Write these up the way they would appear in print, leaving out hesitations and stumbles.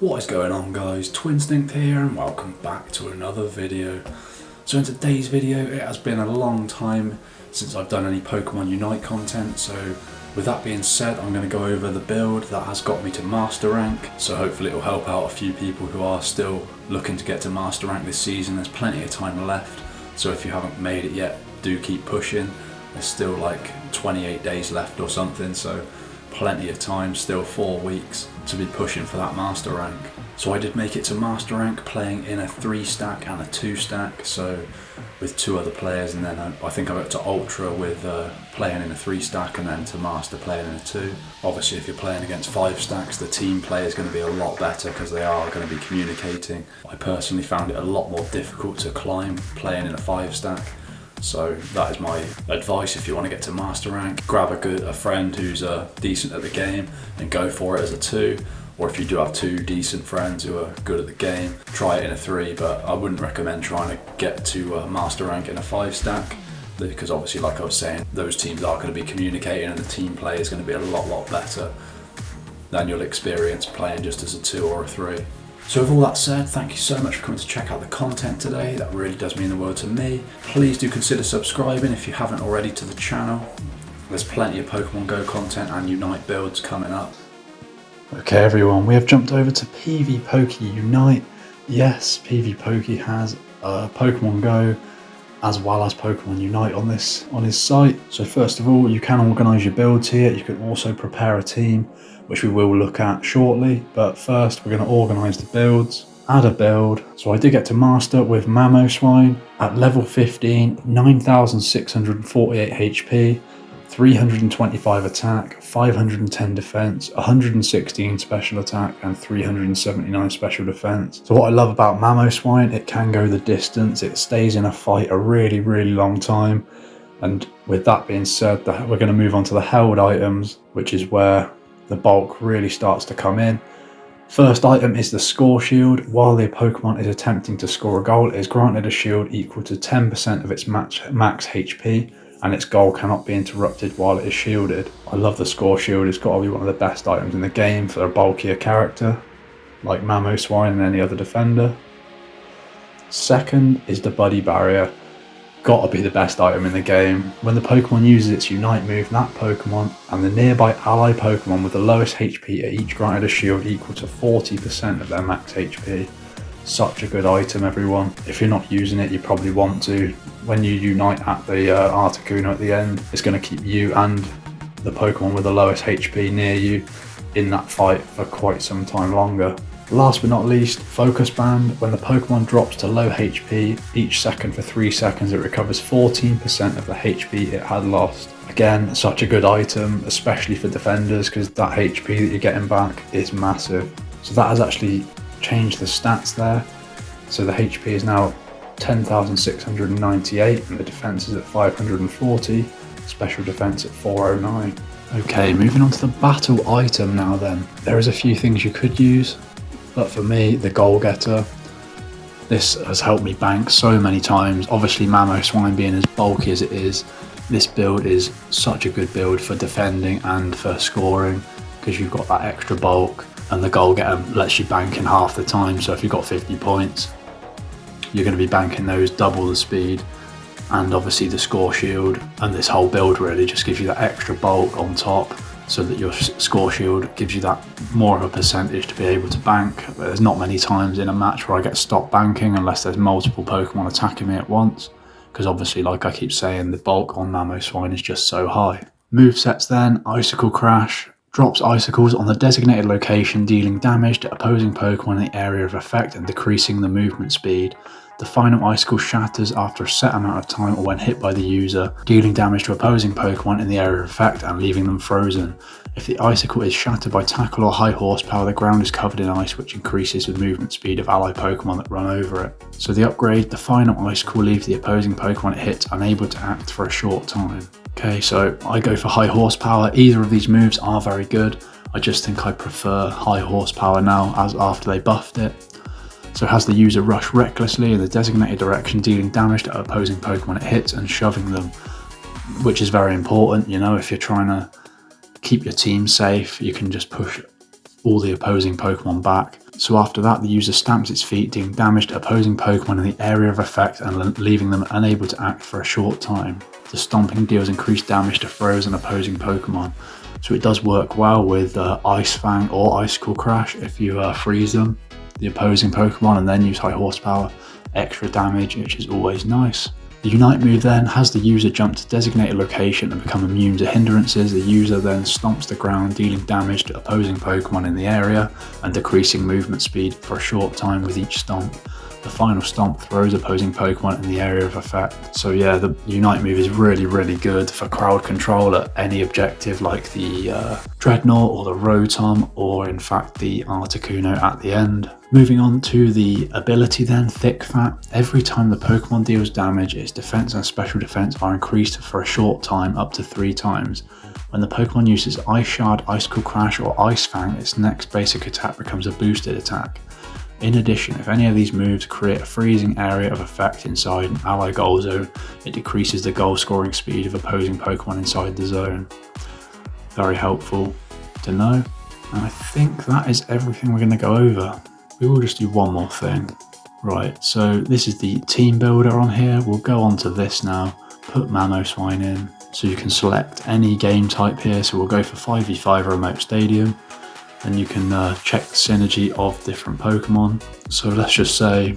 What is going on, guys? Twinstinct here and welcome back to another video. So in today's video, it has been a long time since I've done any Pokemon Unite content, so with that being said, I'm going to go over the build that has got me to Master Rank, so hopefully it will help out a few people who are still looking to get to Master Rank this season. There's plenty of time left, so if you haven't made it yet, do keep pushing. There's still like 28 days left or something, so plenty of time, still 4 weeks to be pushing for that Master Rank. So I did make it to Master Rank playing in a 3-stack and a 2-stack, so with 2 other players, and then I think I got to Ultra with playing in a 3-stack and then to Master playing in a 2. Obviously if you're playing against 5 stacks, the team play is going to be a lot better because they are going to be communicating. I personally found it a lot more difficult to climb playing in a 5-stack. So that is my advice if you want to get to Master Rank. Grab a friend who's decent at the game and go for it as a 2. Or if you do have 2 decent friends who are good at the game, try it in a 3, but I wouldn't recommend trying to get to Master Rank in a 5-stack. Because obviously, like I was saying, those teams are going to be communicating and the team play is going to be a lot better than you'll experience playing just as a 2 or a 3. So with all that said, thank you so much for coming to check out the content today. That really does mean the world to me. Please do consider subscribing if you haven't already to the channel. There's plenty of Pokemon Go content and Unite builds coming up. Okay everyone, we have jumped over to PvPoke Unite. Yes, PvPoke has Pokemon Go as well as Pokemon Unite on his site. So first of all, you can organise your builds here. You can also prepare a team, which we will look at shortly, but first we're going to organise the builds, add a build. So I did get to Master with Mamoswine at level 15, 9,648 HP, 325 attack, 510 defense, 116 special attack, and 379 special defense. So what I love about Mamoswine, it can go the distance, it stays in a fight a really long time. And with that being said, we're going to move on to the held items, which is where the bulk really starts to come in. First item is the score shield. While the Pokemon is attempting to score a goal, it is granted a shield equal to 10% of its max HP, and its goal cannot be interrupted while it is shielded. I love the score shield. It's got to be one of the best items in the game for a bulkier character like Mamoswine and any other defender. Second is the buddy barrier. Got to be the best item in the game. When the Pokemon uses its Unite move, that Pokemon and the nearby ally Pokemon with the lowest HP are each granted a shield equal to 40% of their max HP. Such a good item, everyone. If you're not using it, you probably want to. When you Unite at the Articuno at the end, it's going to keep you and the Pokemon with the lowest HP near you in that fight for quite some time longer. Last but not least, Focus Band. When the Pokemon drops to low HP, each second for 3 seconds it recovers 14% of the HP it had lost. Again, such a good item, especially for defenders, because that HP that you're getting back is massive. So that has actually changed the stats there. So the HP is now 10,698 and the defense is at 540, special defense at 409. Okay, moving on to the battle item now then. There is a few things you could use, but for me, the goal getter, this has helped me bank so many times. Obviously Mamoswine being as bulky as it is, this build is such a good build for defending and for scoring because you've got that extra bulk, and the goal getter lets you bank in half the time. So if you've got 50 points, you're going to be banking those double the speed. And obviously the score shield and this whole build really just gives you that extra bulk on top, so that your score shield gives you that more of a percentage to be able to bank. But there's not many times in a match where I get stopped banking unless there's multiple Pokemon attacking me at once, because obviously, like I keep saying, the bulk on Mamoswine is just so high. Movesets then, Icicle Crash. Drops icicles on the designated location, dealing damage to opposing Pokemon in the area of effect and decreasing the movement speed. The final icicle shatters after a set amount of time or when hit by the user, dealing damage to opposing Pokemon in the area of effect and leaving them frozen. If the icicle is shattered by tackle or high horsepower, the ground is covered in ice, which increases the movement speed of ally Pokemon that run over it. So the upgrade, the final icicle leaves the opposing Pokemon it hits unable to act for a short time. Okay, so I go for high horsepower. Either of these moves are very good. I just think I prefer high horsepower now, as after they buffed it. So it has the user rush recklessly in the designated direction, dealing damage to opposing Pokemon it hits and shoving them, which is very important. You know, if you're trying to keep your team safe, you can just push all the opposing Pokemon back So after that, the user stamps its feet, dealing damage to opposing Pokemon in the area of effect and leaving them unable to act for a short time. The stomping deals increased damage to frozen opposing Pokemon. So it does work well with Ice Fang or Icicle Crash if you freeze them, the opposing Pokemon, and then use high horsepower, extra damage, which is always nice. The Unite move then has the user jump to designated location and become immune to hindrances. The user then stomps the ground, dealing damage to opposing Pokemon in the area and decreasing movement speed for a short time with each stomp. The final stomp throws opposing Pokemon in the area of effect. So yeah, the Unite move is really good for crowd control at any objective like the Dreadnought or the Rotom, or in fact the Articuno at the end. Moving on to the ability then, Thick Fat. Every time the Pokemon deals damage, its defense and special defense are increased for a short time, up to 3 times. When the Pokemon uses Ice Shard, Icicle Crash or Ice Fang, its next basic attack becomes a boosted attack. In addition, if any of these moves create a freezing area of effect inside an ally goal zone, it decreases the goal scoring speed of opposing Pokemon inside the zone. Very helpful to know. And I think that is everything we're going to go over. We will just do one more thing. Right, so this is the team builder on here. We'll go on to this now, put Mamoswine in. So you can select any game type here. So we'll go for 5v5 remote stadium. And you can check the synergy of different Pokemon. So let's just say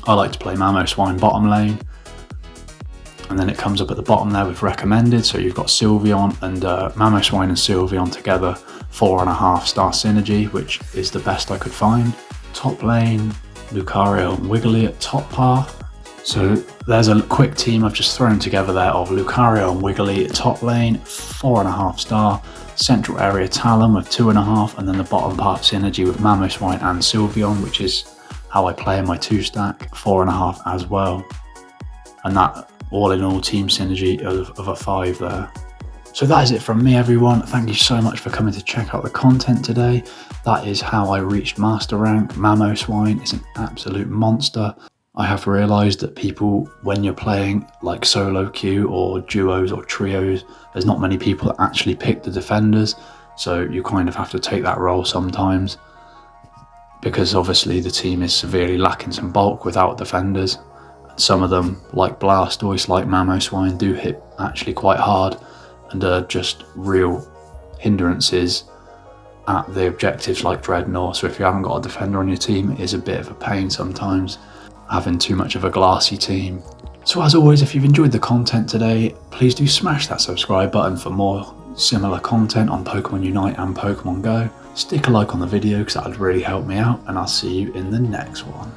I like to play Mamoswine bottom lane, and then it comes up at the bottom there with recommended. So you've got Sylveon and Mamoswine and Sylveon together, 4.5 star synergy, which is the best I could find. Top lane, Lucario and Wiggly at top path. So there's a quick team I've just thrown together there of Lucario and Wiggly at top lane, 4.5 star. Central area Talon with 2.5, and then the bottom path synergy with Mamoswine and Sylveon, which is how I play in my 2-stack, 4.5 as well. And that all in all team synergy of a 5 there. So that is it from me, everyone. Thank you so much for coming to check out the content today. That is how I reached Master Rank. Mamoswine is an absolute monster. I have realised that people, when you're playing like solo queue or duos or trios, there's not many people that actually pick the defenders, so you kind of have to take that role sometimes, because obviously the team is severely lacking some bulk without defenders. Some of them, like Blastoise, like Mamoswine, do hit actually quite hard and are just real hindrances at the objectives like Dreadnought. So if you haven't got a defender on your team, it is a bit of a pain sometimes, having too much of a glassy team. So as always, if you've enjoyed the content today, please do smash that subscribe button for more similar content on Pokemon Unite and Pokemon Go. Stick a like on the video because that would really help me out, and I'll see you in the next one.